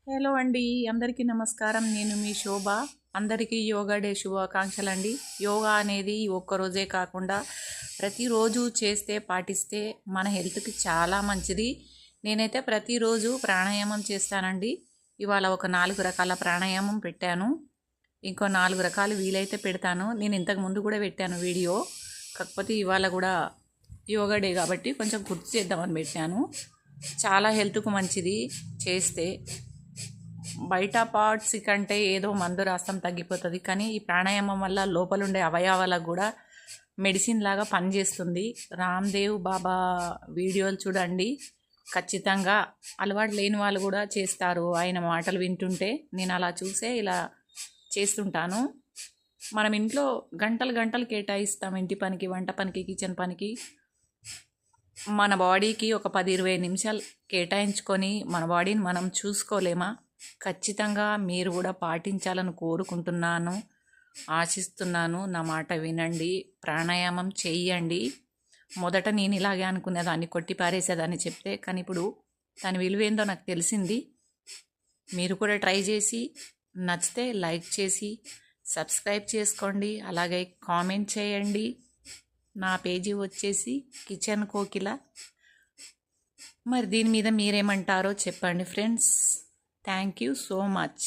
Hello అండి, అందరికీ నమస్కారం. నేను మీ శోభ. అందరికీ యోగా డే శుభాకాంక్షలు అండి. యోగా అనేది ఒక్కరోజే కాకుండా ప్రతిరోజు చేస్తే పాటిస్తే మన హెల్త్కి చాలా మంచిది. నేనైతే ప్రతిరోజు ప్రాణాయామం చేస్తానండి. ఇవాళ ఒక 4 రకాల ప్రాణాయామం పెట్టాను. ఇంకో 4 రకాలు వీలైతే పెడతాను. నేను ఇంతకు ముందు కూడా పెట్టాను వీడియో. కాకపోతే ఇవాళ కూడా యోగా డే కాబట్టి కొంచెం గుర్తు చేద్దామని పెట్టాను. చాలా హెల్త్కు మంచిది చేస్తే. బయట పార్ట్స్ కంటే ఏదో మందు రాస్తాం తగ్గిపోతుంది, కానీ ఈ ప్రాణాయామం వల్ల లోపలుండే అవయవాలకు కూడా మెడిసిన్ లాగా పనిచేస్తుంది. రామ్దేవ్ బాబా వీడియోలు చూడండి, ఖచ్చితంగా అలవాటు లేని వాళ్ళు కూడా చేస్తారు. ఆయన మాటలు వింటుంటే నేను అలా చూసే ఇలా చేస్తుంటాను. మనం ఇంట్లో గంటలు గంటలు కేటాయిస్తాం ఇంటి పనికి, వంట పనికి, కిచెన్ పనికి. మన బాడీకి ఒక 10-20 నిమిషాలు కేటాయించుకొని మన బాడీని మనం చూసుకోలేమా? ఖచ్చితంగా మీరు కూడా పాటించాలని కోరుకుంటున్నాను, ఆశిస్తున్నాను. నా మాట వినండి, ప్రాణాయామం చెయ్యండి. మొదట నేను ఇలాగే అనుకునేదాన్ని, కొట్టి పారేసేదాన్ని చెప్తే, కానీ ఇప్పుడు దాని విలువేందో నాకు తెలిసింది. మీరు కూడా ట్రై చేసి నచ్చితే లైక్ చేసి సబ్స్క్రైబ్ చేసుకోండి, అలాగే కామెంట్ చేయండి. నా పేజీ వచ్చేసి కిచెన్ కోకిల. మరి దీని మీద మీరేమంటారో చెప్పండి friends. Thank you so much.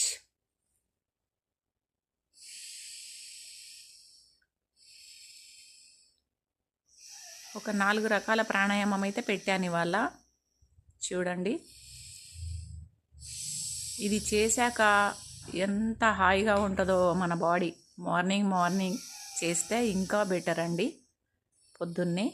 ఒక 4 రకాల ప్రాణాయామం అయితే పెట్టాను ఇవాళ. చూడండి, ఇది చేశాక ఎంత హాయిగా ఉంటుందో మన బాడీ. మార్నింగ్ చేస్తే ఇంకా బెటర్ అండి. పొద్దున్నే